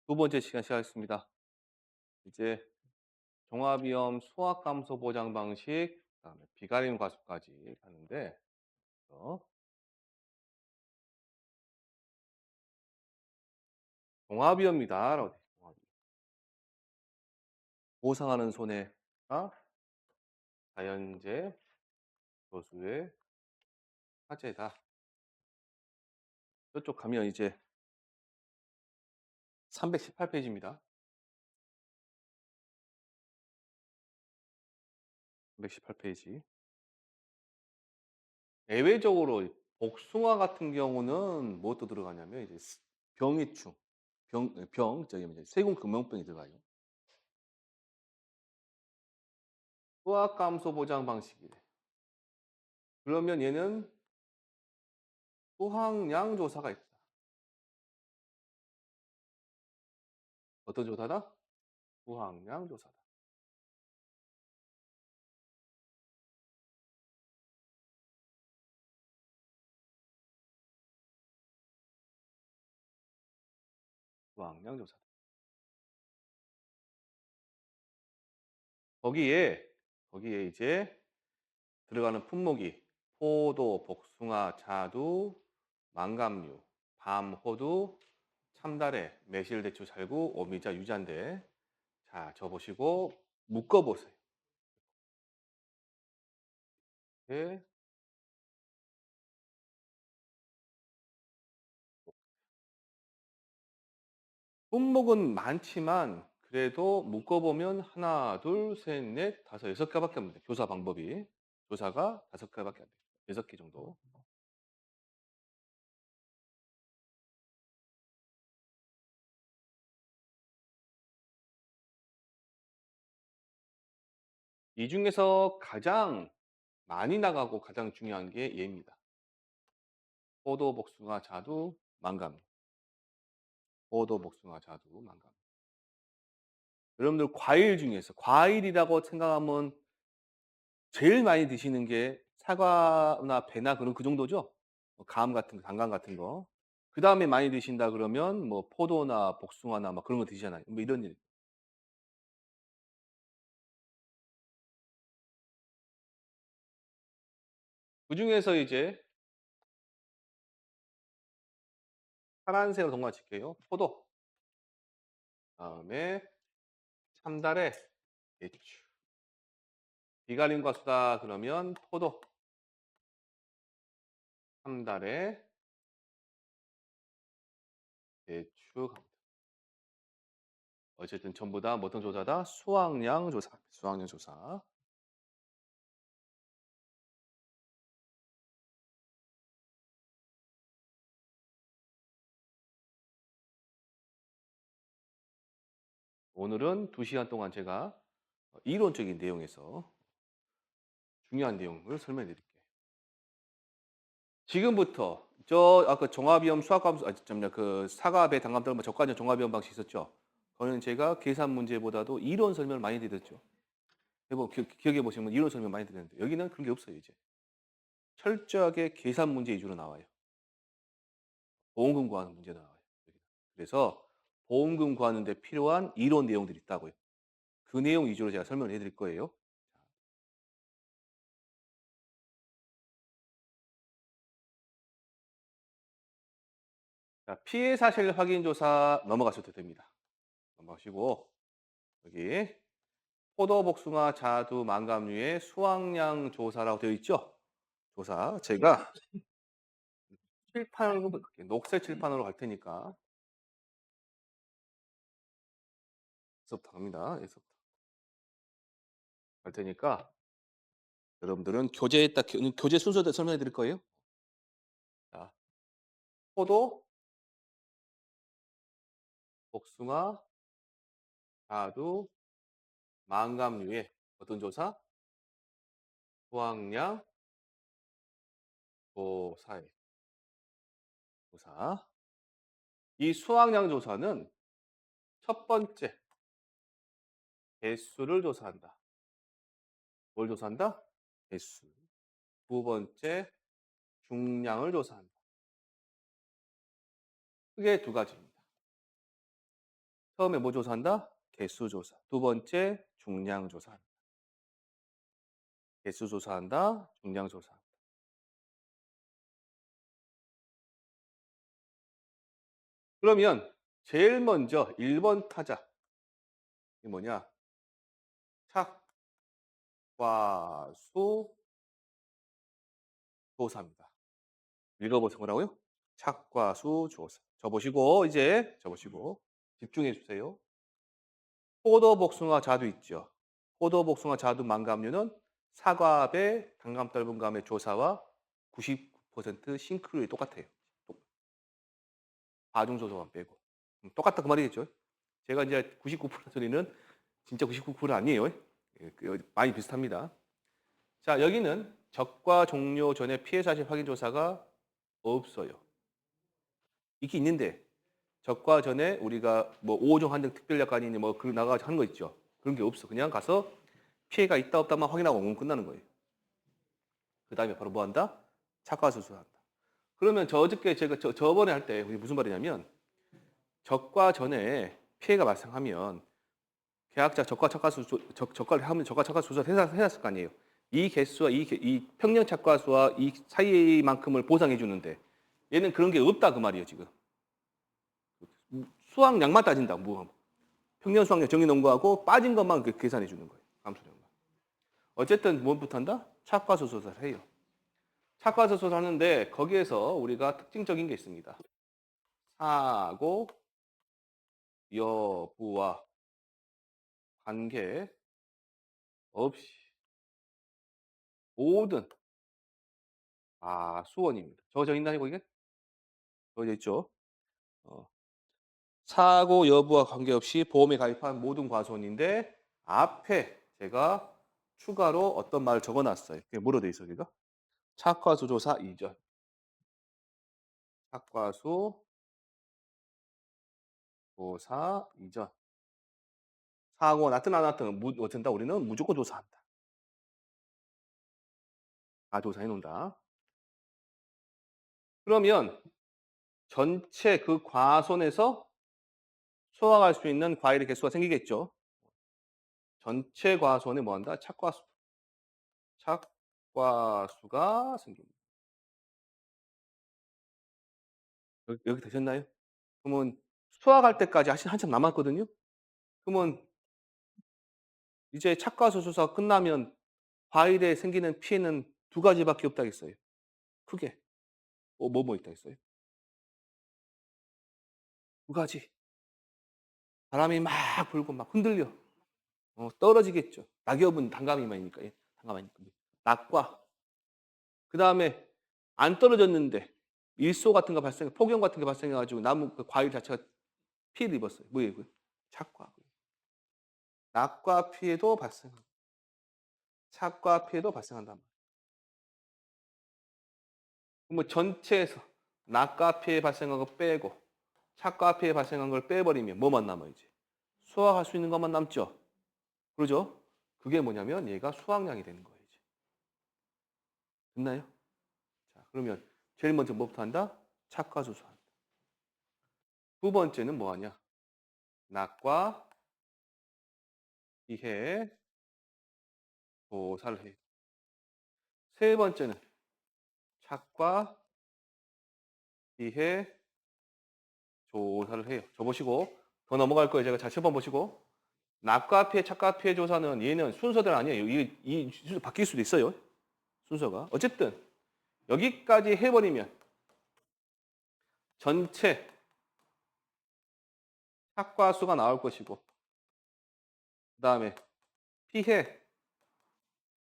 두 번째 시간 시작하겠습니다. 이제 종합위험 수학감소 보장 방식, 그다음에 비가림 과수까지 하는데, 종합위험이다라고 돼 있어요. 종합위험. 보상하는 손해가 자연재 교수의 화제다. 이쪽 가면 이제 318페이지입니다. 318페이지. 예외적으로 복숭아 같은 경우는 무엇도 들어가냐면 이제 병해충, 저기 이제 세균금형병이 들어가요. 수학감소 보장 방식이래. 그러면 얘는 수학량 조사가 있다. 어떤 조사다? 수학량 조사다. 수학량 조사다. 거기에 이제 들어가는 품목이 포도, 복숭아, 자두, 망감류, 밤, 호두, 참다래, 매실, 대추, 살구, 오미자, 유자인데, 자, 저 보시고 묶어 보세요. 네. 품목은 많지만 그래도 묶어 보면 하나, 둘, 셋, 넷, 다섯, 여섯 개밖에 없는데 교사 방법이 조사가 다섯 개밖에 안 돼요. 여섯 개 정도. 이 중에서 가장 많이 나가고 가장 중요한 게 얘입니다. 포도, 복숭아, 자두, 망감. 포도, 복숭아, 자두, 망감. 여러분들 과일 중에서 과일이라고 생각하면 제일 많이 드시는 게 사과나 배나 그런 그 정도죠? 뭐감 같은 거, 단감 같은 거. 그다음에 많이 드신다 그러면 뭐 포도나 복숭아나 막 그런 거 드시잖아요. 뭐 이런 일. 그중에서 이제 파란색으로 동그라미 칠게요. 포도. 그다음에 참다래, 대추. 비가림과 수다 그러면 포도, 참다래, 대추 갑니다. 어쨌든 전부 다 어떤 조사다? 수확량 조사. 수확량 조사. 오늘은 2시간 동안 제가 이론적인 내용에서 중요한 내용을 설명해 드릴게요. 지금부터 저 아까 종합위험 수학함수 잠깐만요. 그 사과, 배, 단감, 들어 저까지 종합위험 방식 있었죠. 거기는 제가 계산 문제보다도 이론 설명을 많이 드렸죠. 해보 기억해 보시면 이론 설명 많이 드렸는데 여기는 그런 게 없어요, 이제. 철저하게 계산 문제 위주로 나와요. 보험금 구하는 문제 나와요. 여기는. 그래서 보험금 구하는 데 필요한 이론 내용들이 있다고요. 그 내용 위주로 제가 설명을 해 드릴 거예요. 자, 피해 사실 확인 조사 넘어가셔도 됩니다. 넘어가시고 여기 포도, 복숭아, 자두, 망감류의 수확량 조사라고 되어 있죠? 조사. 제가 칠판으로 녹색 칠판으로 갈 테니까 여기서부터 갑니다. 여기서부터 갈 테니까 여러분들은 교재에 딱 교재 순서대로 설명해 드릴 거예요. 자, 포도, 복숭아, 자두, 망감류의 어떤 조사? 수확량 조사에 조사. 이 수확량 조사는 첫 번째 개수를 조사한다. 뭘 조사한다? 개수. 두 번째 중량을 조사한다. 크게 두 가지입니다. 처음에 뭐 조사한다? 개수 조사. 두 번째 중량 조사. 개수 조사한다. 중량 조사. 그러면 제일 먼저 1번 타자. 이게 뭐냐? 착과수 조사입니다. 읽어보세요. 뭐라고요? 착과수 조사. 접으시고 이제 접으시고 집중해 주세요. 포도, 복숭아, 자두 있죠. 포도, 복숭아, 자두, 망감류는 사과배, 단감, 떫은감의 조사와 99% 싱크로율이 똑같아요. 과중조사만 빼고. 똑같다 그 말이겠죠. 제가 이제 99% 소리는 진짜 99% 아니에요. 예, 많이 비슷합니다. 자, 여기는 적과 종료 전에 피해 사실 확인 조사가 없어요. 있긴 있는데 적과 전에 우리가 뭐 5종 한정 특별약관이니 뭐 그 나가서 하는 거 있죠. 그런 게 없어. 그냥 가서 피해가 있다 없다만 확인하고 오면 끝나는 거예요. 그 다음에 바로 뭐 한다? 착과 수술한다. 그러면 어저께 제가 저번에 할 때 우리 무슨 말이냐면 적과 전에 피해가 발생하면 계약자 적과 착과수 적과를 하면 적과 착과수 조사를 해놨을 거 아니에요. 이 개수와 이 평년 착과수와 이 사이만큼을 보상해 주는데 얘는 그런 게 없다 그 말이에요 지금. 수확량만 따진다. 뭐 평년 수확량 정의 놓은 거하고 빠진 것만 계산해 주는 거예요. 감소량만. 어쨌든 뭐부터 한다? 착과수 조사를 해요. 착과수 조사를 하는데 거기에서 우리가 특징적인 게 있습니다. 사고 여부와 관계 없이 모든 수원입니다. 적어져 있나요, 거기에? 적어져 있죠. 어, 사고 여부와 관계없이 보험에 가입한 모든 과수원인데 앞에 제가 추가로 어떤 말을 적어놨어요. 그게 뭐로 돼 있어, 여기가? 착과수 조사 이전. 착과수 조사 이전. 사고 났든 안 났든 어쩐다 우리는 무조건 조사한다. 조사해 놓는다. 그러면 전체 그 과손에서 수확할 수 있는 과일의 개수가 생기겠죠. 전체 과손에 뭐 한다? 착과수. 착과수가 생깁니다. 여기 되셨나요? 그러면 수확할 때까지 한참 남았거든요. 그러면 이제 착과수 조사 끝나면 과일에 생기는 피해는 두 가지밖에 없다 했어요. 크게. 뭐 있다 했어요? 두 가지. 바람이 막 불고 막 흔들려. 떨어지겠죠. 낙엽은 단감이니까. 예, 단감이니까. 낙과 그다음에 안 떨어졌는데 일소 같은 거 폭염 같은 게 발생해 가지고 나무 그 과일 자체가 피해를 입었어요. 뭐예요, 그? 착과. 낙과 피해도 발생합니다. 착과 피해도 발생한단 말이에요. 그러면 전체에서 낙과 피해 발생한 거 빼고 착과 피해 발생한 걸 빼버리면 뭐만 남아요, 이제? 수확할 수 있는 것만 남죠. 그러죠? 그게 뭐냐면 얘가 수확량이 되는 거예요, 이제. 됐나요? 자, 그러면 제일 먼저 뭐부터 한다? 착과 수소한다. 두 번째는 뭐 하냐? 낙과 피해 조사를 해요. 세 번째는 착과 피해 조사를 해요. 저 보시고 더 넘어갈 거예요. 제가 자, 7번 보시고 낙과 피해, 착과 피해 조사는 얘는 순서대로 아니에요. 이 순서 바뀔 수도 있어요. 순서가. 어쨌든 여기까지 해버리면 전체 착과 수가 나올 것이고 그 다음에 피해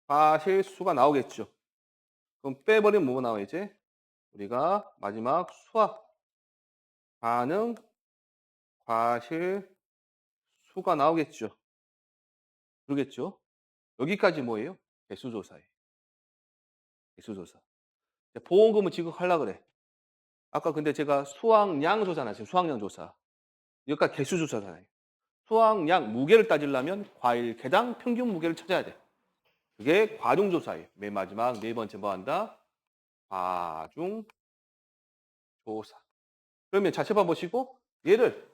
과실 수가 나오겠죠. 그럼 빼버리면 뭐가 나와야지? 우리가 마지막 수학 반응 과실 수가 나오겠죠. 그러겠죠. 여기까지 뭐예요? 개수조사예요. 개수조사. 보험금을 지급하려고 그래. 아까 근데 제가 수확량 조사나 지금 수확량 조사. 여기까지 개수조사잖아요. 수확량 무게를 따지려면 과일 개당 평균 무게를 찾아야 돼. 그게 과중조사예요. 맨 마지막 네 번째 뭐 한다? 과중조사. 그러면 자체반 보시고 얘를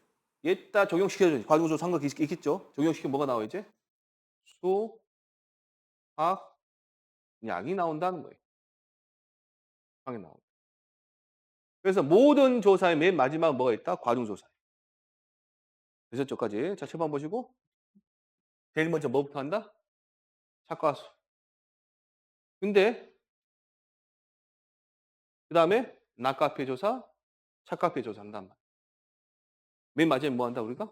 얘다 적용시켜줘야지. 과중수 상관 있겠죠? 적용시키면 뭐가 나와 이제? 수, 학, 약이 나온다는 거예요. 항이 나온다. 그래서 모든 조사의 맨 마지막에 뭐가 있다? 과중조사. 되셨죠까지? 자, 7번 보시고. 제일 먼저 뭐부터 한다? 착과수. 근데 그다음에 낙과피해 조사, 착과피해 조사 한단 말이야. 맨 마지막에 뭐 한다 우리가?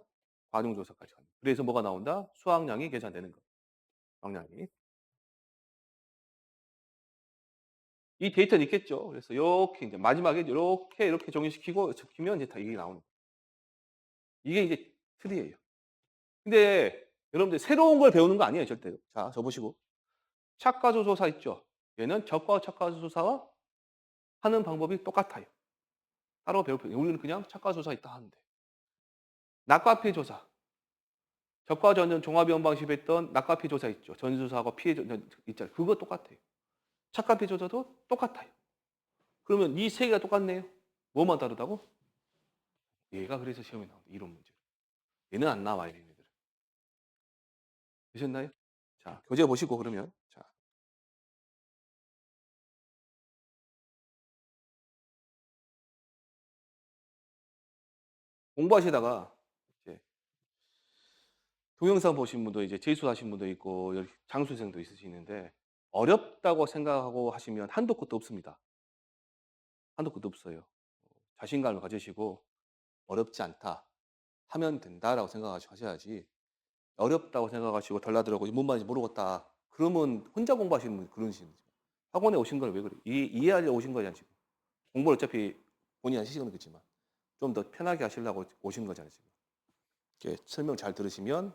과중조사까지 한다. 그래서 뭐가 나온다? 수확량이 계산되는 거야. 수확량이. 이 데이터는 있겠죠. 그래서 요렇게 이제 마지막에 이렇게 정리시키고 적히면 이제 다 이게 나오는 거예요. 이게 이제 틀이에요. 근데 여러분들 새로운 걸 배우는 거 아니에요, 절대로. 자, 저 보시고. 착과수 조사 있죠. 얘는 적과 착과수 조사와 하는 방법이 똑같아요. 따로 배울 필요. 우리는 그냥 착과수 조사 있다 하는데. 낙과피해 조사. 적과 전전 종합이원 방식에 했던 낙과피해 조사 있죠. 전수사하고 피해 있잖아요. 그거 똑같아요. 착과피해 조사도 똑같아요. 그러면 이 세 개가 똑같네요. 뭐만 다르다고? 얘가 그래서 시험에 나온다. 이론 문제. 얘는 안 나와요, 얘네들은. 되셨나요? 자, 교재 보시고 그러면. 자, 공부하시다가 이제 동영상 보신 분도 이제 재수하신 분도 있고 장수생도 있으시는데 어렵다고 생각하고 하시면 한도 끝도 없습니다. 한도 끝도 없어요. 자신감을 가지시고 어렵지 않다. 하면 된다라고 생각하시고 하셔야지 어렵다고 생각하시고 달라들고 뭔 말인지 모르겠다. 그러면 혼자 공부하시는 분 그러시는 거죠. 학원에 오신 걸 왜 그래? 이해하려고 오신 거잖아요, 지금. 공부를 어차피 본인이 하시는 거겠지만 좀 더 편하게 하시려고 오신 거잖아요, 지금. 이렇게 설명 잘 들으시면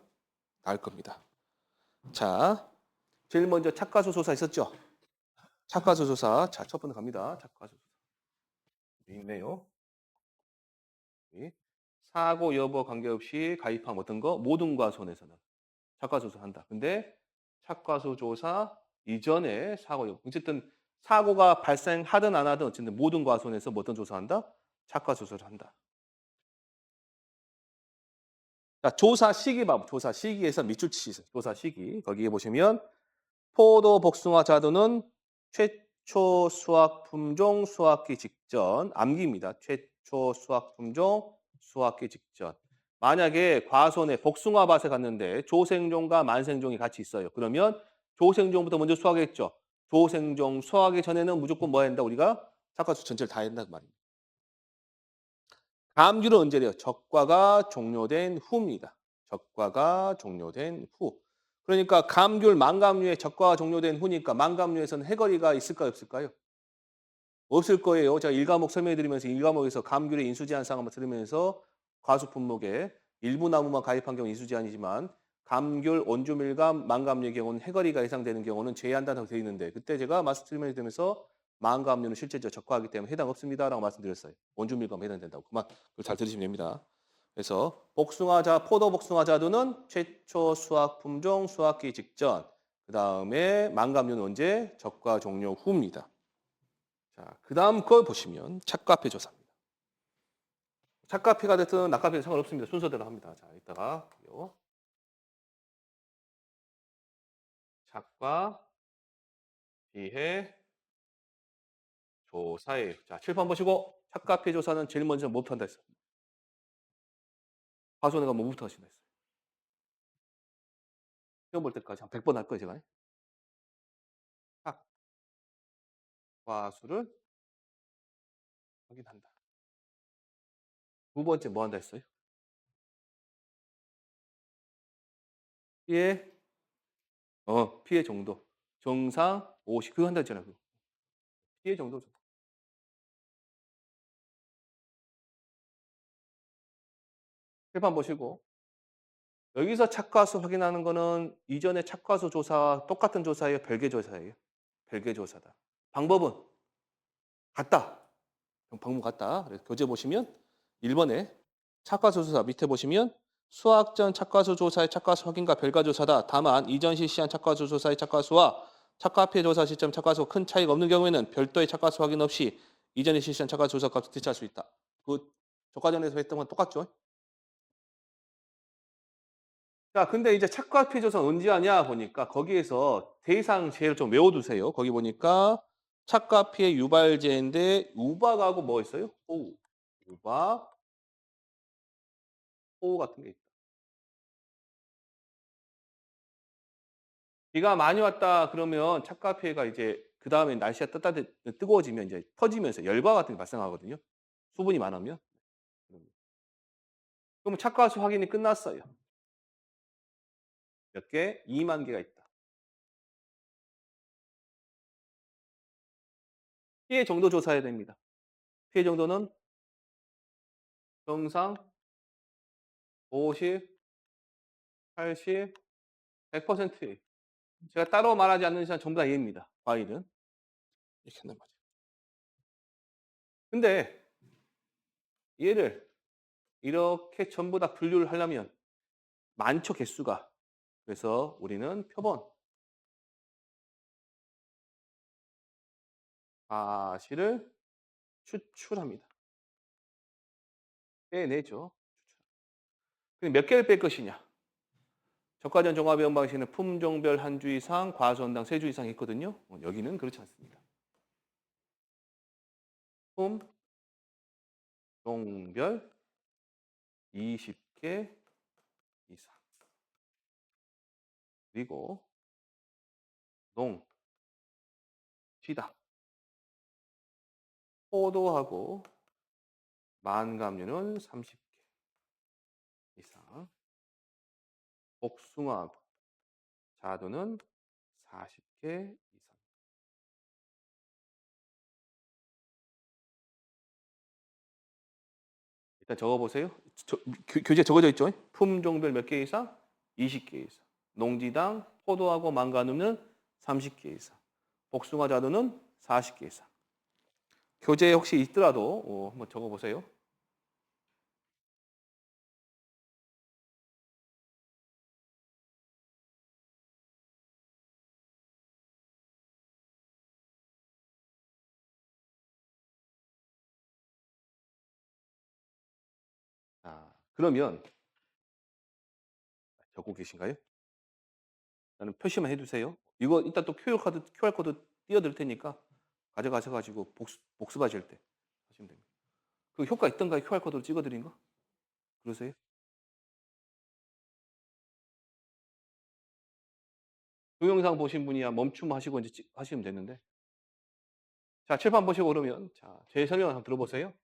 나을 겁니다. 자, 제일 먼저 착과수 조사 있었죠? 착과수 조사. 자, 첫 번째 갑니다. 착과수 조사. 있네요. 사고 여부 관계없이 가입한 어떤 거 모든 과손에서는 착과수 조사한다. 근데 착과수 조사 이전에 사고 여부. 어쨌든 사고가 발생하든 안 하든 어쨌든 모든 과손에서 뭐 어떤 조사한다? 착과수 조사를 한다. 자, 조사 시기 봐. 조사 시기에서 밑줄 치세요. 조사 시기. 거기에 보시면 포도 복숭아 자두는 최초 수확 품종 수확기 직전. 암기입니다. 최초 수확 품종 수확기 직전. 만약에 과손에 복숭아 밭에 갔는데 조생종과 만생종이 같이 있어요. 그러면 조생종부터 먼저 수확했죠. 조생종 수확하기 전에는 무조건 뭐 해야 된다? 우리가 착과수 전체를 다 해야 된다는 말입니다. 감귤은 언제래요? 적과가 종료된 후입니다. 적과가 종료된 후. 그러니까 감귤, 망감류에 적과가 종료된 후니까 망감류에서는 해거리가 있을까요? 없을까요? 없을 거예요. 제가 1과목 설명해 드리면서 1과목에서 감귤의 인수제한상 한번 들으면서 과수 품목에 일부 나무만 가입한 경우 인수제한이지만 감귤, 원주밀감, 망감류의 경우는 해거리가 예상되는 경우는 제외한다고 되어 있는데 그때 제가 말씀드리면서 망감류는 실제적 적과하기 때문에 해당 없습니다라고 말씀드렸어요. 원주밀감 해당된다고. 그만 그걸 잘 들으시면 됩니다. 그래서 복숭아자, 포도 복숭아자두는 최초 수확 품종 수확기 직전. 그 다음에 망감류는 언제? 적과 종료 후입니다. 자, 그 다음 걸 보시면 착과피 조사입니다. 착과피가 됐든 낙과피는 상관없습니다. 순서대로 합니다. 자, 이따가 요 착과 피해 조사예요. 자, 7번 보시고 착과피 조사는 제일 먼저 뭐부터 한다 했어요? 과수원에 가면 뭐부터 하신다 했어요? 시험 볼 때까지 한 100번 할 거예요, 제가. 착, 과수를 확인한다. 두 번째 뭐 한다 했어요? 피해, 피해 정도. 정상 50, 그거 한다 했잖아요. 그거. 피해 정도. 7번 보시고 여기서 착과수 확인하는 거는 이전에 착과수 조사와 똑같은 조사예요? 별개 조사예요? 별개 조사다. 방법은 같다. 방법 같다. 그래서 교재 보시면 1번에 착과수 조사 밑에 보시면 수학 전 착과수 조사의 착과수 확인과 별가 조사다. 다만 이전 실시한 착과수 조사의 착과수와 착과피해 조사 시점 착과수 큰 차이가 없는 경우에는 별도의 착과수 확인 없이 이전에 실시한 착과수 조사 값을 대체할 수 있다. 그 조과전에서 했던 건 똑같죠? 자 근데 이제 착과 피해 조사 언제 하냐 보니까 거기에서 대상 제를 좀 외워 두세요. 거기 보니까 착과 피해 유발제인데 우박하고 뭐 있어요? 호우. 우박, 호우 같은 게 있다. 비가 많이 왔다 그러면 착과 피해가 이제 그다음에 날씨가 뜨거워지면 이제 퍼지면서 열과 같은 게 발생하거든요, 수분이 많으면. 그러면 착과수 확인이 끝났어요. 몇 개? 2만 개가 있다. 피해 정도 조사해야 됩니다. 피해 정도는 정상, 50, 80, 100%예요. 제가 따로 말하지 않는 이상 전부 다 얘입니다, 과일은. 이렇게 한단 말이죠. 근데 얘를 이렇게 전부 다 분류를 하려면 많죠, 개수가. 그래서 우리는 표본, 과실을 추출합니다. 빼내죠. 그럼 몇 개를 뺄 것이냐? 저가전 종합위원 방식에는 품종별 한 주 이상, 과수원당 3주 이상 있거든요. 여기는 그렇지 않습니다. 품종별 20개 이상. 그리고 농, 시다, 포도하고 만감류는 30개 이상. 복숭아하고 자두는 40개 이상. 일단 적어보세요. 교재에 적어져 있죠? 품종별 몇 개 이상? 20개 이상. 농지당 포도하고 망가누는 30개 이상. 복숭아 자두는 40개 이상. 교재에 혹시 있더라도 한번 적어보세요. 자, 그러면 적고 계신가요? 나는 표시만 해두세요. 이거 이따 또 QR코드 띄워드릴 테니까 가져가셔가지고 복습하실 때 하시면 됩니다. 그 효과 있던가요? QR코드로 찍어드린 거? 그러세요? 동영상 보신 분이야 멈춤하시고 이제 하시면 되는데. 자, 칠판 보시고 그러면 자, 제 설명을 한번 들어보세요.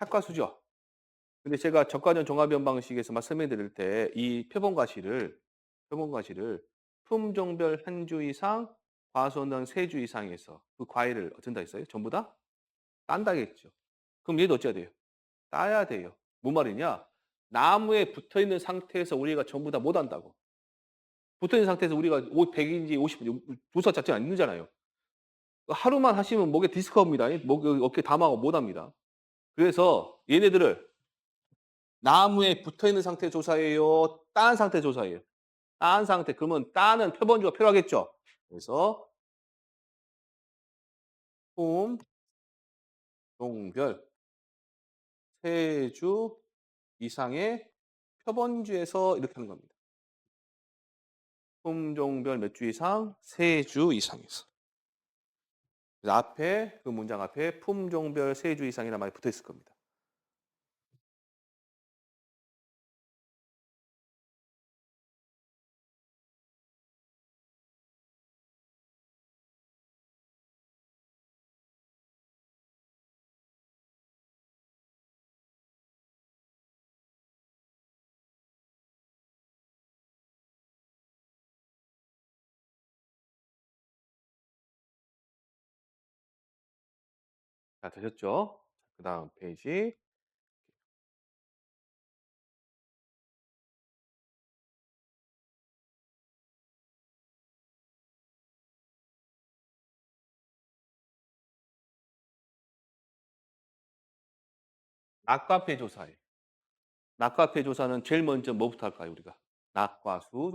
착과수죠. 근데 제가 적과전 종합이원 방식에서 설명해 드릴 때 이 표본 과실을 품종별 한 주 이상, 과수원당 3주 이상에서 그 과일을 어쩐다 했어요? 전부 다 딴다겠죠. 그럼 얘도 어째야 돼요? 따야 돼요. 뭔 말이냐? 나무에 붙어 있는 상태에서 우리가 전부 다 못 한다고. 붙어 있는 상태에서 우리가 100인지 50인지 조사 자체가 안 되잖아요. 하루만 하시면 목에 디스크가 옵니다. 목, 어깨 담아고 못 합니다. 그래서 얘네들을 나무에 붙어 있는 상태 조사해요? 딴 상태 조사해요? 딴 상태. 그러면 딴은 표본주가 필요하겠죠. 그래서 품, 종별, 세주 이상의 표본주에서 이렇게 하는 겁니다. 품종별 몇 주 이상? 3주 이상에서. 그래서 앞에 그 문장 앞에 품종별 3주 이상이라는 말이 붙어 있을 겁니다. 자, 되셨죠? 그다음 페이지. 낙과폐 조사예요. 낙과폐 조사는 제일 먼저 뭐부터 할까요, 우리가? 낙과수,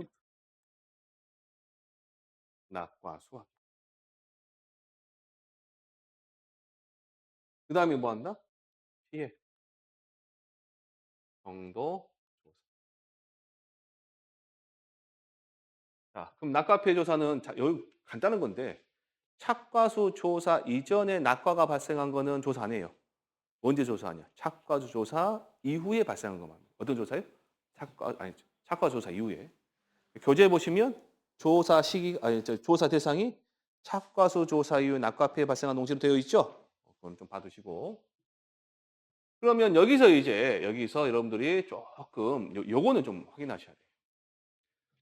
낙과수. 그다음에 뭐 한다? 피해 정도 조사. 자, 그럼 낙과피해 조사는 여기 간단한 건데 착과수 조사 이전에 낙과가 발생한 거는 조사 안 해요. 언제 조사하냐? 착과수 조사 이후에 발생한 것만. 어떤 조사요? 착과 조사 이후에. 교재 보시면 조사 시기 조사 대상이 착과수 조사 이후 낙과피해 발생한 농지로 되어 있죠? 그건 좀 봐두시고. 그러면 여기서 여러분들이 조금 요거는 좀 확인하셔야 돼요.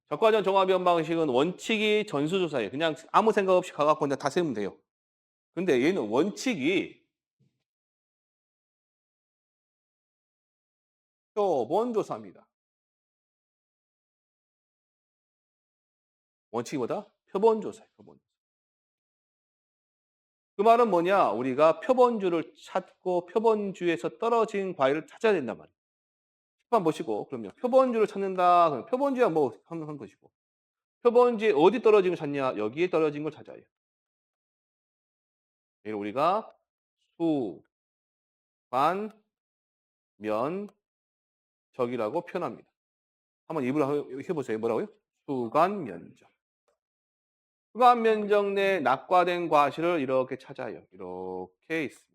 적과전 종합위원 방식은 원칙이 전수조사예요. 그냥 아무 생각 없이 가갖고 그냥 다 세우면 돼요. 근데 얘는 원칙이 표본조사입니다. 원칙보다 표본조사예요. 표본조사. 그 말은 뭐냐? 우리가 표본주를 찾고 표본주에서 떨어진 과일을 찾아야 된단 말이에요. 식판 보시고 그럼요. 표본주를 찾는다. 그럼 표본주야 뭐 한 것이고. 표본주에 어디 떨어진 걸 찾냐? 여기에 떨어진 걸 찾아요. 얘를 우리가 수, 관, 면, 적이라고 표현합니다. 한번 입으로 해보세요. 뭐라고요? 수관 면적. 수관 면적 내 낙과된 과실을 이렇게 찾아요. 이렇게 있습니다.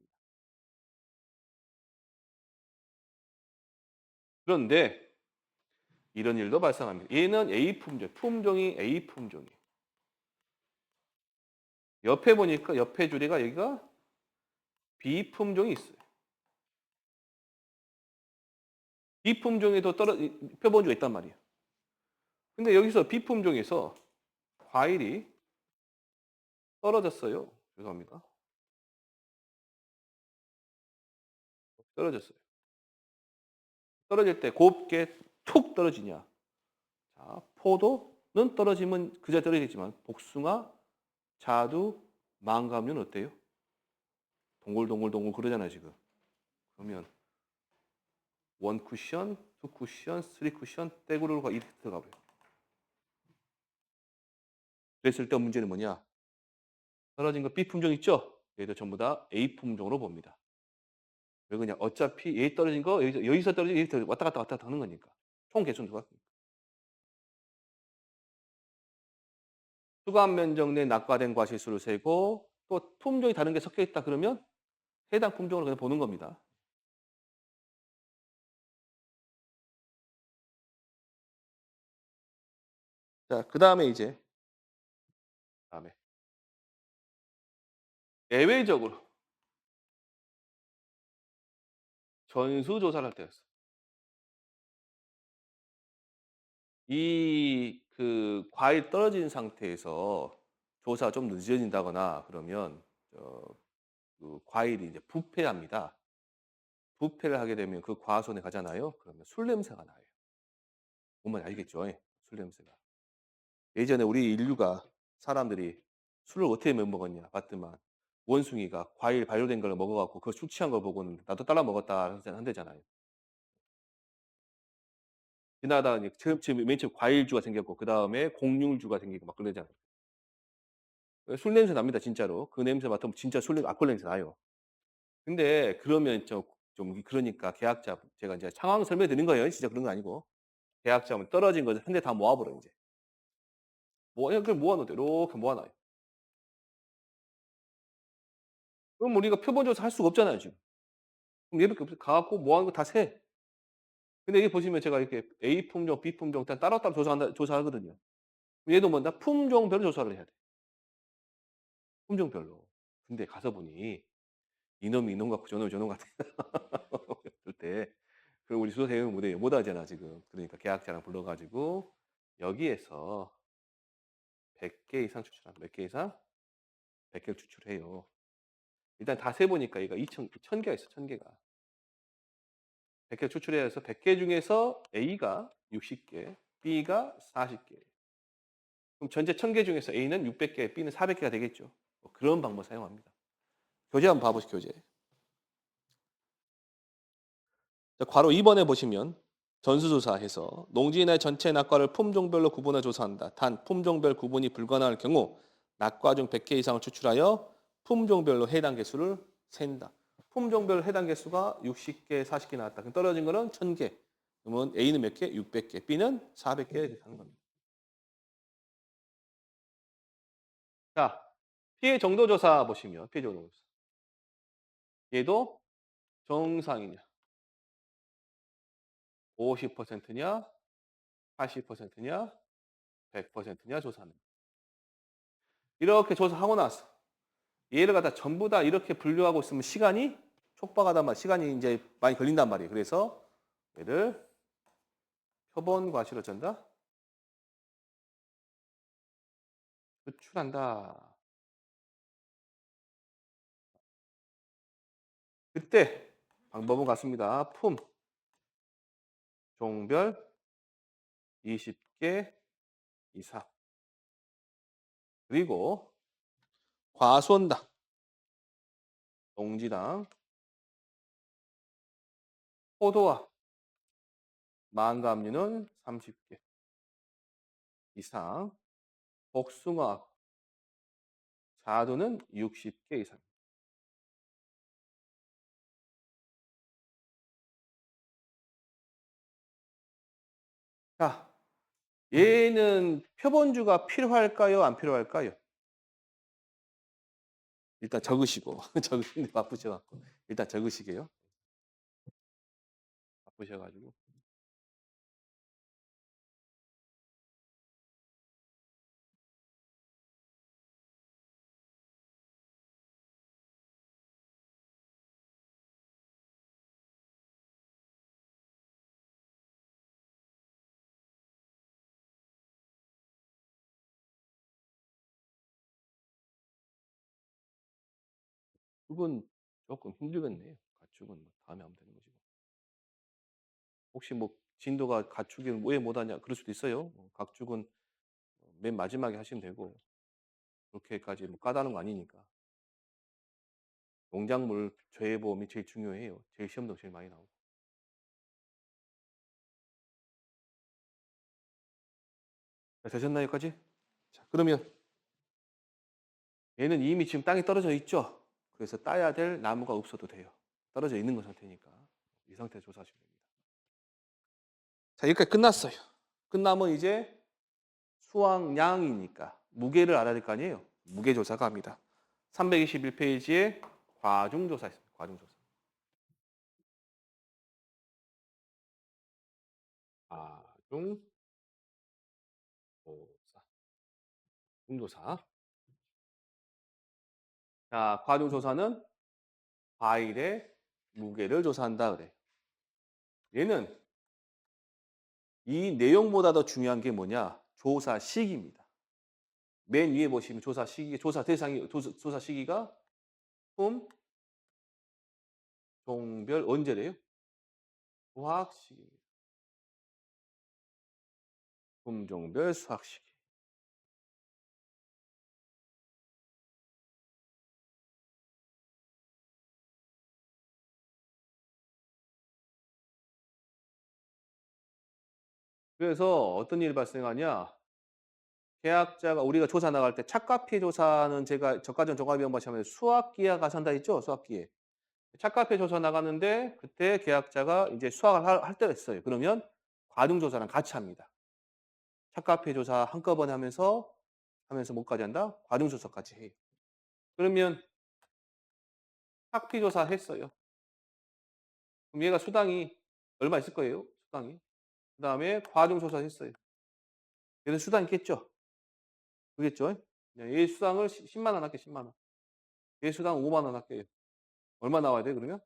그런데 이런 일도 발생합니다. 얘는 A 품종, 품종이 A 품종이에요. 옆에 보니까 옆에 줄이가 여기가 B 품종이 있어요. B 품종에도 표본주가 있단 말이에요. 근데 여기서 B 품종에서 과일이 떨어졌어요. 죄송합니다. 떨어졌어요. 떨어질 때 곱게 툭 떨어지냐. 자, 포도는 떨어지면 그저 떨어지겠지만 복숭아, 자두, 망감류는 어때요? 동글동글 그러잖아요, 지금. 그러면 원 쿠션, 투 쿠션, 쓰리 쿠션, 떼구르가 이렇게 들어가버려요. 그랬을 때 문제는 뭐냐? 떨어진 거 B 품종 있죠? 얘도 전부 다 A 품종으로 봅니다. 왜 그냥 어차피 A 떨어진 거 여기서 떨어진 여기서 왔다 갔다 하는 거니까. 총 개수는 똑같으니까. 수감 면적 내 낙과된 과실수를 세고 또 품종이 다른 게 섞여 있다 그러면 해당 품종으로 그냥 보는 겁니다. 자, 그다음에 다음에 예외적으로 전수조사를 할 때였어. 이 과일 떨어진 상태에서 조사가 좀 늦어진다거나 그러면 과일이 이제 부패합니다. 부패를 하게 되면 그 과수원에 가잖아요. 그러면 술 냄새가 나요. 보면 알겠죠? 예, 술 냄새가. 예전에 우리 인류가 사람들이 술을 어떻게 먹었냐 봤더만 원숭이가 과일 발효된 걸 먹어갖고 그거 술 취한 걸 보고는 나도 따라 먹었다 한대잖아요. 지나다가 이제 맨 처음 과일주가 생겼고 그 다음에 곡류주가 생기고 막 그러잖아요. 술 냄새 납니다, 진짜로. 그 냄새 맡으면 진짜 술 냄새, 알코올 냄새 나요. 근데 그러면 좀 그러니까 계약자 제가 이제 상황 설명해 드린 거예요. 진짜 그런 거 아니고. 계약자면 떨어진 것을 한 대 다 모아버려 이제. 그걸 모아놓대. 이렇게 모아놔요. 그럼 우리가 표본조사 할 수가 없잖아요, 지금. 그럼 얘밖에 없어. 가 갖고 모아놓은 거 다 세. 근데 여기 보시면 제가 이렇게 A 품종, B 품종 다 따로따로 조사하거든요. 얘도 뭐다 품종별로 조사를 해야 돼. 품종별로. 근데 가서 보니 이놈이 이놈 같고 저놈이 저놈 같아. 그럴 때 그럼 우리 수사 대응 못 하잖아 지금. 그러니까 계약자랑 불러 가지고 여기에서 100개 이상 추출한다. 몇 개 이상? 100개를 추출해요. 일단 다 세 보니까 얘가 1000개가 있어. 1000개가. 100개 추출해서 100개 중에서 A가 60개, B가 40개. 그럼 전체 1000개 중에서 A는 600개, B는 400개가 되겠죠. 뭐 그런 방법 사용합니다. 교재 한번 봐보시죠. 교재. 자, 괄호 2번에 보시면 전수조사해서 농지인의 전체 낙과를 품종별로 구분해 조사한다. 단 품종별 구분이 불가능할 경우 낙과 중 100개 이상을 추출하여 품종별로 해당 개수를 센다. 품종별 해당 개수가 60개, 40개 나왔다. 그럼 떨어진 거는 1000개. 그러면 A는 몇 개? 600개. B는 400개 이렇게 하는 겁니다. 자, 피해 정도 조사 보시면 피해 정도 조사. 얘도 정상이냐, 50%냐, 80%냐, 100%냐 조사는. 이렇게 조사하고 나서 얘를 갖다 전부 다 이렇게 분류하고 있으면 시간이 촉박하단 말이에요. 시간이 이제 많이 걸린단 말이에요. 그래서 얘를 표본 과시로 전다. 표출한다. 그때 방법은 같습니다. 품, 종별 20개 이상. 그리고 과수원당, 동지당, 포도와 망감류는 30개 이상, 복숭아, 자두는 60개 이상. 자, 얘는 표본주가 필요할까요? 안 필요할까요? 일단 적으시고 적으시는데 바쁘셔갖고 일단 적으시게요. 바쁘셔가지고 그건 조금 힘들겠네요. 가축은 뭐 다음에 하면 되는 거지. 혹시 뭐 진도가 가축이 왜 못하냐 그럴 수도 있어요. 가축은 맨 마지막에 하시면 되고 그렇게까지 뭐 까다로운 거 아니니까. 농작물 재해보험이 제일 중요해요. 제일 시험도 제일 많이 나오고. 자, 되셨나요, 여기까지? 자, 그러면 얘는 이미 지금 땅에 떨어져 있죠? 그래서 따야 될 나무가 없어도 돼요. 떨어져 있는 거 상태니까. 이 상태 조사하시면 됩니다. 자, 여기까지 끝났어요. 끝나면 이제 수확량이니까 무게를 알아야 될 거 아니에요? 무게 조사가 합니다. 321페이지에 과중조사 있습니다. 과중조사. 과중조사. 중조사. 자, 과중조사는 과일의 무게를 조사한다 그래. 얘는 이 내용보다 더 중요한 게 뭐냐? 조사 시기입니다. 맨 위에 보시면 조사 시기, 조사 대상이, 조사 시기가 품, 종별, 언제래요? 수확 시기. 품, 종별, 수확 시기. 그래서 어떤 일이 발생하냐? 계약자가 우리가 조사 나갈 때 착과피 조사는 제가 저가전 종합위원회 하면 수학기에 가산다 했죠? 수학기에. 착과피 조사 나가는데 그때 계약자가 이제 수학을 할 때가 있어요. 그러면 과중조사랑 같이 합니다. 착과피 조사 한꺼번에 하면서 뭐까지 한다? 과중조사까지 해요. 그러면 학피 조사 했어요. 그럼 얘가 수당이 얼마 있을 거예요? 수당이. 그다음에 과중조사 했어요. 얘는 수당 있겠죠? 그겠죠? 네, 얘 수당을 10만 원 할게요. 10만 원. 얘 수당 5만 원 할게요. 얼마 나와야 돼 그러면?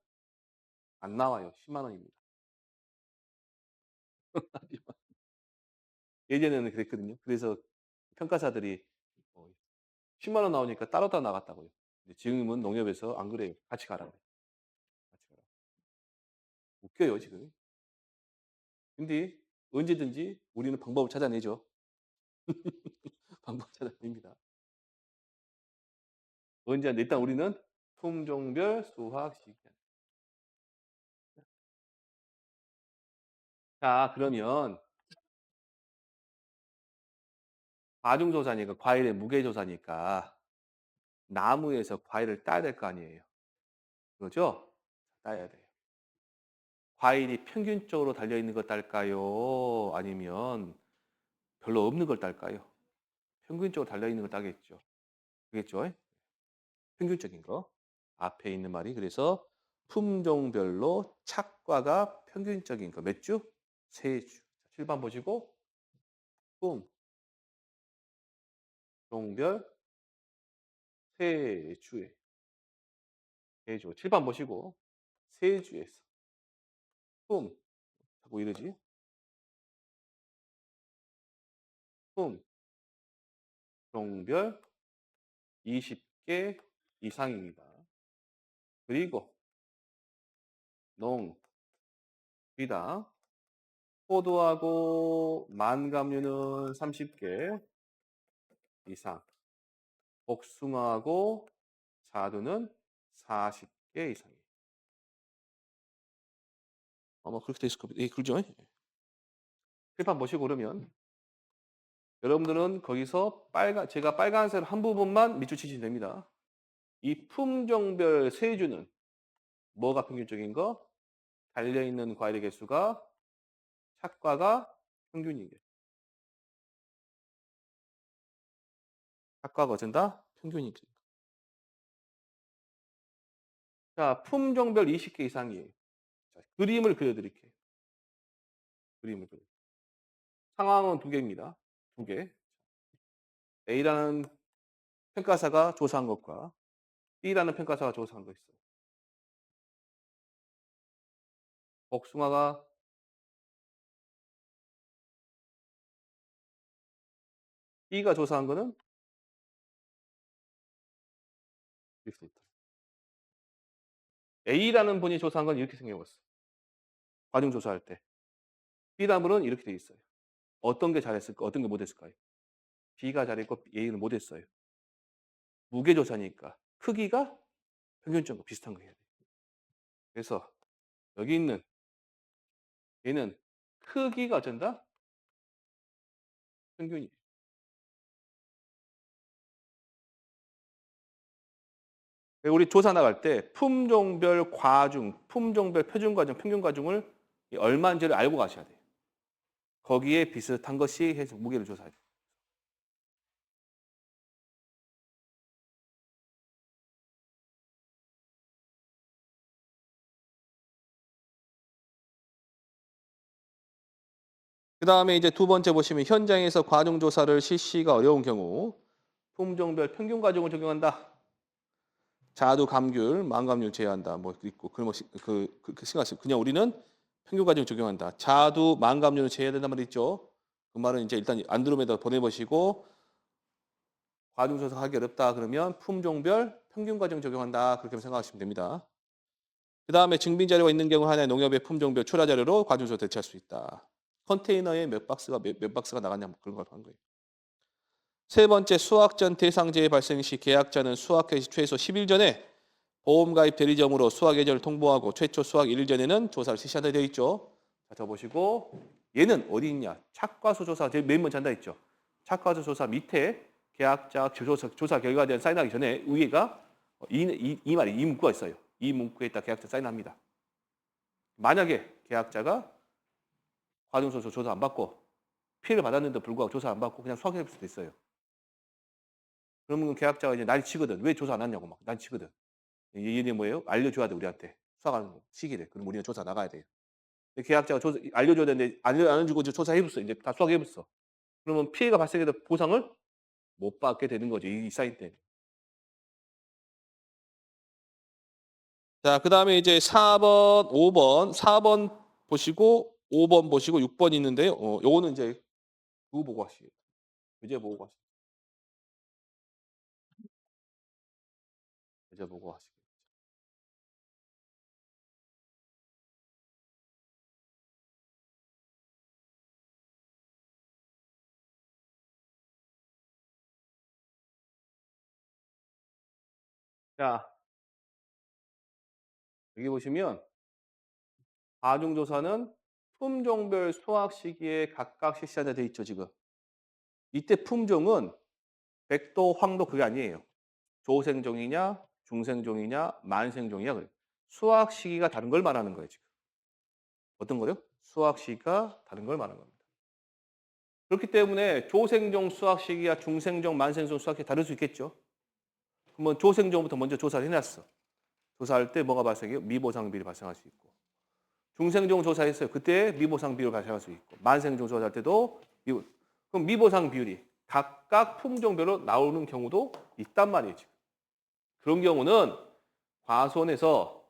안 나와요. 10만 원입니다. 예전에는 그랬거든요. 그래서 평가사들이 10만 원 나오니까 따로 나갔다고요. 근데 지금은 농협에서 안 그래요. 같이 가라 그래요. 같이 가라. 웃겨요 지금. 근데 언제든지 우리는 방법을 찾아내죠. 방법 찾아냅니다. 언제 일단 우리는 품종별 수확 시기. 자 그러면 과중조사니까 과일의 무게조사니까 나무에서 과일을 따야 될 거 아니에요. 그렇죠? 따야 돼요. 과일이 평균적으로 달려있는 걸 딸까요? 아니면 별로 없는 걸 딸까요? 평균적으로 달려있는 걸 따겠죠. 그겠죠? 평균적인 거. 앞에 있는 말이 그래서 품종별로 착과가 평균적인 거. 몇 주? 3주. 7번 보시고 품종별 3주에 3주. 7번 보시고 3주에서 품 자꾸 이러지? 품종별 20개 이상입니다. 그리고 농, 비당 포도하고 만감류는 30개 이상, 복숭아하고 자두는 40개 이상이에요. 아마 그렇게 돼 있을 겁니다. 예, 그죠? 필판 보시고 그러면 여러분들은 거기서 제가 빨간색 한 부분만 밑줄 치시면 됩니다. 이 품종별 세주는 뭐가 평균적인 거? 달려있는 과일의 개수가 착과가 평균인 게. 착과가 어쩐다? 평균인 게. 자, 품종별 20개 이상이에요. 자, 그림을 그려드릴게요. 그림을 그려. 상황은 두 개입니다. 두 개. A라는 평가사가 조사한 것과 B라는 평가사가 조사한 거 있어요. 복숭아가 B가 조사한 거는 이럴 수 있다. A라는 분이 조사한 건 이렇게 생겨봤어요. 과정 조사할 때. B라는 분은 이렇게 돼 있어요. 어떤 게 잘했을까? 어떤 게 못했을까요? B가 잘했고 A는 못했어요. 무게 조사니까 크기가 평균점과 비슷한 거 해야 돼요. 그래서 여기 있는 얘는 크기가 어쩐다? 평균이에요. 우리 조사 나갈 때 품종별 과중, 품종별 표준 과중, 평균 과중을 얼마인지를 알고 가셔야 돼요. 거기에 비슷한 것이 해서 무게를 조사해요. 그 다음에 이제 두 번째 보시면 현장에서 과중 조사를 실시가 어려운 경우 품종별 평균 과중을 적용한다. 자두, 감귤, 망감률 제외한다. 뭐 있고 그런 거 생각하시고 그냥 우리는 평균 과중 적용한다. 자두, 망감률을 제외해야 된단 말이 있죠. 그 말은 이제 일단 안드로메다 보내보시고 과중 조사하기 어렵다 그러면 품종별 평균 과중 적용한다. 그렇게 생각하시면 됩니다. 그 다음에 증빙 자료가 있는 경우 하나의 농협의 품종별 출하 자료로 과중 조사 대체할 수 있다. 컨테이너에 몇 박스가 나갔냐 뭐 그런 걸 하는 거예요. 세 번째 수확 전 대상재해 발생 시 계약자는 수확 개시 최소 10일 전에 보험 가입 대리점으로 수확 예정을 통보하고 최초 수확 1일 전에는 조사를 실시한다 되어 있죠. 자, 저 보시고 얘는 어디 있냐? 착과수 조사 제일 맨 먼저 한다 했죠. 착과수 조사 밑에 계약자 조사 결과에 대한 사인하기 전에 위에가 이 말이 이 문구가 있어요. 이 문구에다 계약자 사인합니다. 만약에 계약자가 과정소서 조사 안 받고 피해를 받았는데 불구하고 조사 안 받고 그냥 수확할 수도 있어요. 그러면 계약자가 이제 난리치거든. 왜 조사 안 했냐고 막 난리치거든. 얘네 뭐예요? 알려줘야 돼 우리한테 수확하는 시기래. 그럼 우리는 조사 나가야 돼요. 계약자가 조사 알려줘야 되는데 안 해주고 조사해봤어. 이제 다 수확해봤어. 그러면 피해가 발생해도 보상을 못 받게 되는 거죠. 이 사인 때문에. 자, 그 다음에 이제 4번, 5번, 4번 보시고 5번 보시고 6번 있는데요. 요거는 이제 그거 보고 하시죠. 이제 보고 하시죠. 이제 보고 하시죠. 자, 여기 보시면 과중조사는 품종별 수확 시기에 각각 실시하게 돼 있죠, 지금. 이때 품종은 백도, 황도 그게 아니에요. 조생종이냐, 중생종이냐, 만생종이냐. 그래요. 수확 시기가 다른 걸 말하는 거예요, 지금. 어떤 거요? 수확 시기가 다른 걸 말하는 겁니다. 그렇기 때문에 조생종 수확 시기와 중생종, 만생종 수확 시기 다를 수 있겠죠. 그러면 조생종부터 먼저 조사를 해 놨어. 조사할 때 뭐가 발생해요? 미보상 비율이 발생할 수 있고. 중생종 조사했어요. 그때 미보상 비율 발생할 수 있고. 만생종 조사할 때도 그럼 미보상 비율이 각각 품종별로 나오는 경우도 있단 말이에요. 지금. 그런 경우는 과손에서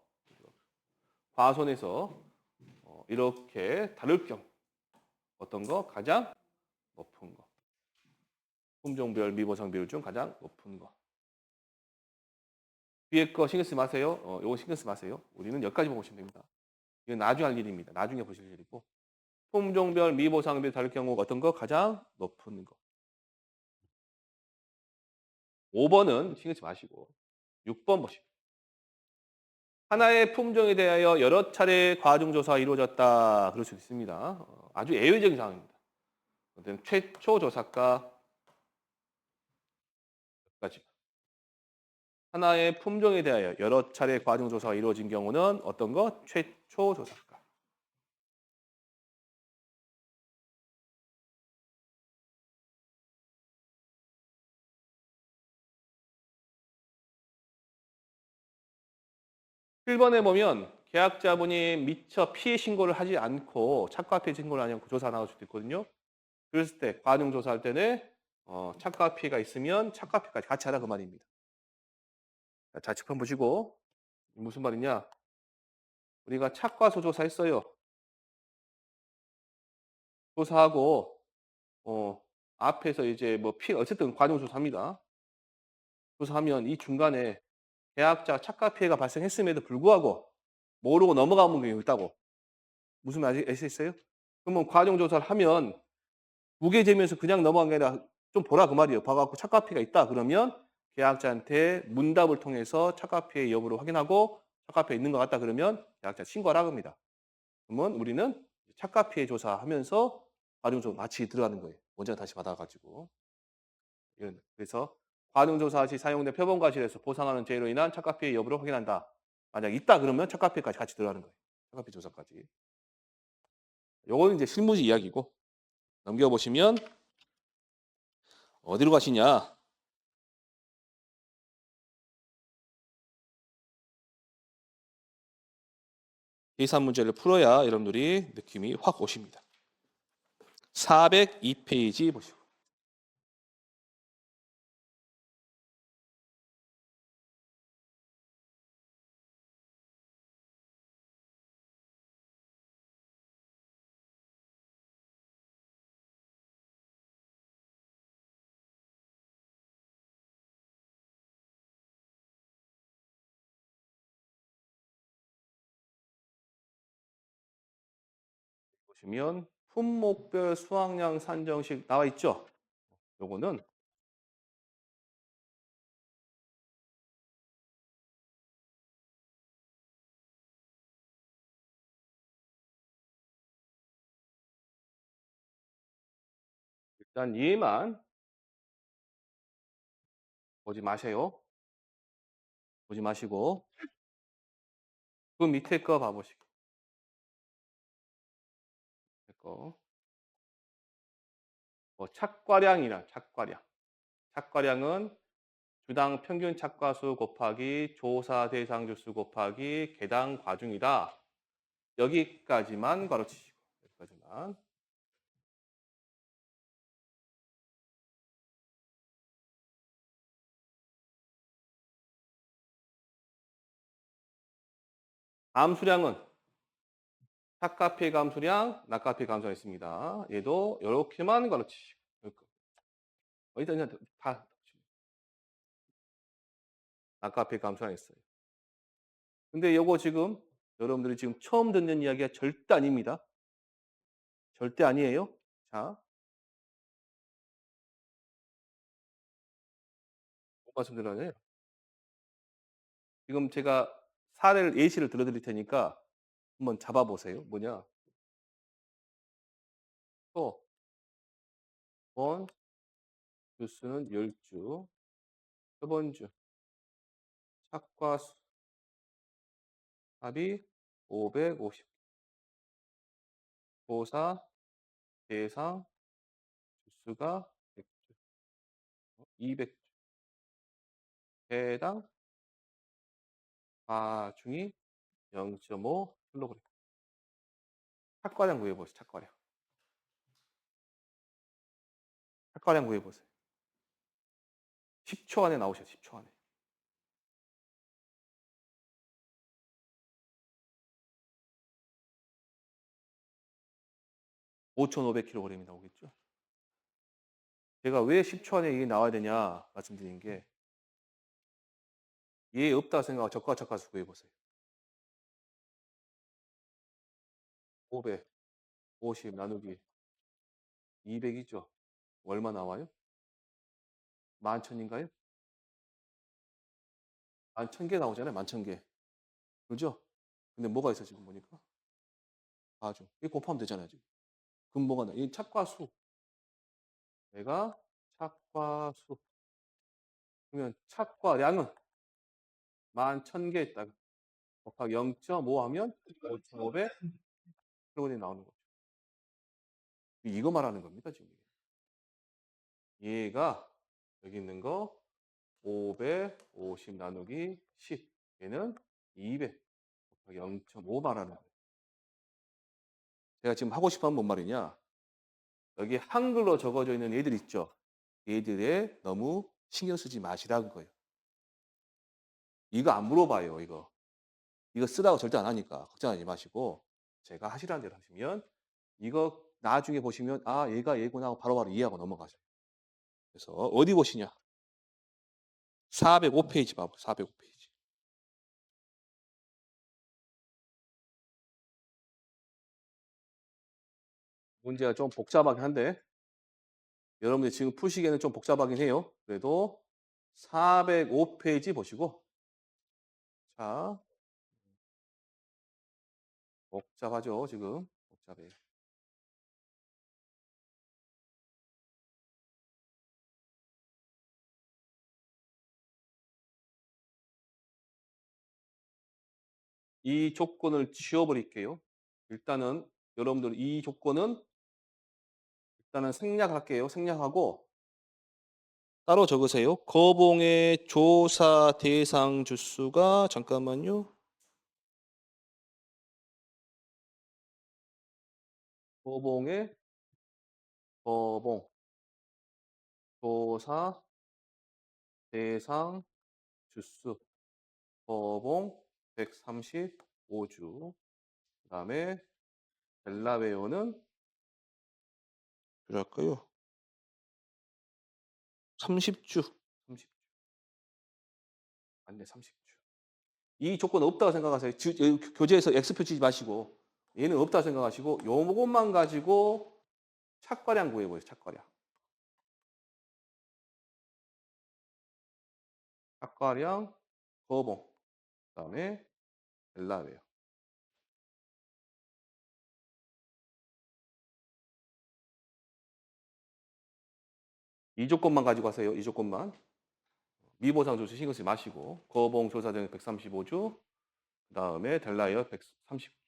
이렇게 다룰 경우 어떤 거? 가장 높은 거. 품종별 미보상 비율 중 가장 높은 거. 뒤에 거 신경 쓰지 마세요. 요거 신경 쓰지 마세요. 우리는 여기까지만 보시면 됩니다. 이건 나중에 할 일입니다. 나중에 보실 일이고. 품종별 미보상 비율 다를 경우 어떤 거? 가장 높은 거. 5번은 신경 쓰지 마시고 6번 보시고. 하나의 품종에 대하여 여러 차례 과중조사가 이루어졌다. 그럴 수 있습니다. 아주 예외적인 상황입니다. 최초 조사가 까지. 하나의 품종에 대하여 여러 차례 과중조사가 이루어진 경우는 어떤 거? 최초 조사가. 7번에 보면 계약자분이 미처 피해 신고를 하지 않고 착과피해 신고를 하지 않고 조사 나올 수도 있거든요. 그랬을 때 과중조사할 때는 착과피해가 있으면 착과피해까지 같이 하라 그 말입니다. 자, 자측편 보시고 무슨 말이냐? 우리가 착과소 조사했어요. 조사하고 앞에서 이제 뭐 어쨌든 과중조사합니다. 조사하면 이 중간에 계약자 착각 피해가 발생했음에도 불구하고 모르고 넘어가는 경우가 있다고. 무슨 말인지 아시겠어요? 그러면 과정조사를 하면 무게재면서 그냥 넘어간 게 아니라 좀 보라 그 말이에요. 봐갖고 착각 피해가 있다 그러면 계약자한테 문답을 통해서 착각 피해 여부를 확인하고 착각 피해 있는 것 같다 그러면 계약자 신고하라 합니다. 그러면 우리는 착각 피해 조사하면서 과정조사 같이 들어가는 거예요. 원장 다시 받아가지고. 그래서 과정조사 시 사용된 표본 과실에서 보상하는 죄로 인한 착각 피해 여부를 확인한다. 만약 있다 그러면 착각 피해까지 같이 들어가는 거예요. 착각 피해 조사까지. 요거는 이제 실무지 이야기고 넘겨보시면 어디로 가시냐? 계산 문제를 풀어야 여러분들이 느낌이 확 오십니다. 402페이지 보시고. 보시면 품목별 수확량 산정식 나와 있죠? 요거는 일단 얘만 보지 마세요. 보지 마시고 그 밑에 거 봐보시고. 밑에 거. 착과량이나 착과량. 착과량은 주당 평균 착과수 곱하기 조사 대상 주수 곱하기 개당 과중이다. 여기까지만 가로치시고 여기까지만. 암수량은 착과피 감수량, 낙과피 감수량 있습니다. 얘도 이렇게만 가로치시고 어디다 그냥 다 낙과피 감수량 있어요. 근데 요거 지금 여러분들이 지금 처음 듣는 이야기가 절대 아닙니다. 절대 아니에요. 자, 못 말씀드려요. 지금 제가 사례를 예시를 들어드릴 테니까 한번 잡아보세요. 뭐냐? 또 번 주수는 10주, 저번 주 착과수 합이 550, 조사 대상 주수가 100주, 200주, 배당 하중이 0.5 킬로그램. 착과량 구해 보세요. 착과량. 착과량 구해 보세요. 10초 안에 나오셔요. 10초 안에. 5,500 킬로그램이 나오겠죠. 제가 왜 10초 안에 이게 나와야 되냐 말씀드린 게 얘 없다 생각하고 적과 착과수 구해 보세요. 550 나누기 200이죠. 얼마 나와요? 11,000인가요? 11,000개 나오잖아요. 11,000개. 그죠? 근데 뭐가 있어 지금 보니까? 아주. 이거 곱하면 되잖아요, 지금. 그럼 뭐가 나? 이 착과수. 얘가 착과수. 그러면 착과량은 11,000개 있다. 곱하기 0.5 하면 5,500 킬로그램이 나오는 거죠. 이거 말하는 겁니다, 지금. 얘가 여기 있는 거 550 나누기 10. 얘는 200 곱하기 0.5 말하는 거예요. 제가 지금 하고 싶은 건 뭔 말이냐? 여기 한글로 적어져 있는 얘들 있죠? 얘들에 너무 신경 쓰지 마시라는 거예요. 이거 안 물어봐요, 이거. 이거 쓰라고 절대 안 하니까 걱정하지 마시고 제가 하시라는 대로 하시면 이거 나중에 보시면 아, 얘가 얘구나 하고 바로바로 이해하고 넘어가죠. 그래서 어디 보시냐? 405페이지 봐봐. 405페이지. 문제가 좀 복잡하긴 한데 여러분들 지금 푸시기에는 좀 복잡하긴 해요. 그래도 405페이지 보시고 자, 복잡하죠, 지금. 복잡해요. 이 조건을 지워버릴게요. 일단은 여러분들 이 조건은 일단은 생략할게요. 생략하고 따로 적으세요. 거봉의 조사 대상 주수가 잠깐만요. 거봉의 거봉 조사 대상 주수 거봉 135주. 그다음에 델라웨어는 그럴까요? 30주. 30주. 맞네, 30주. 이 조건 없다고 생각하세요. 교재에서 X 표치지 마시고 얘는 없다고 생각하시고 요것만 가지고 착과량 구해보세요. 착과량. 착과량 거봉. 그다음에 델라웨어. 이 조건만 가지고 하세요. 이 조건만. 미보상 조수 신경 쓰지 마시고 거봉 조사등 135주. 그다음에 델라웨어 130주.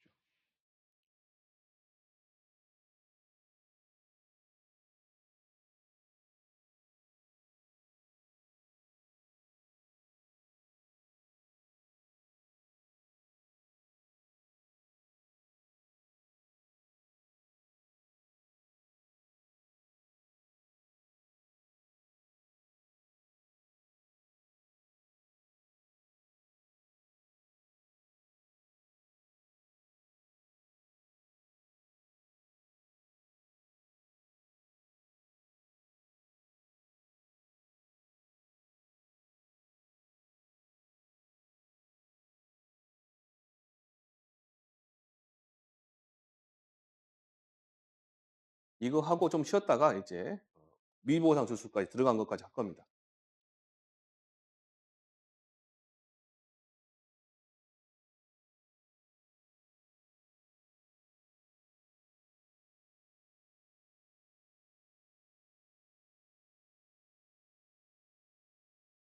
이거 하고 좀 쉬었다가 이제 미보상 조수까지 들어간 것까지 할 겁니다.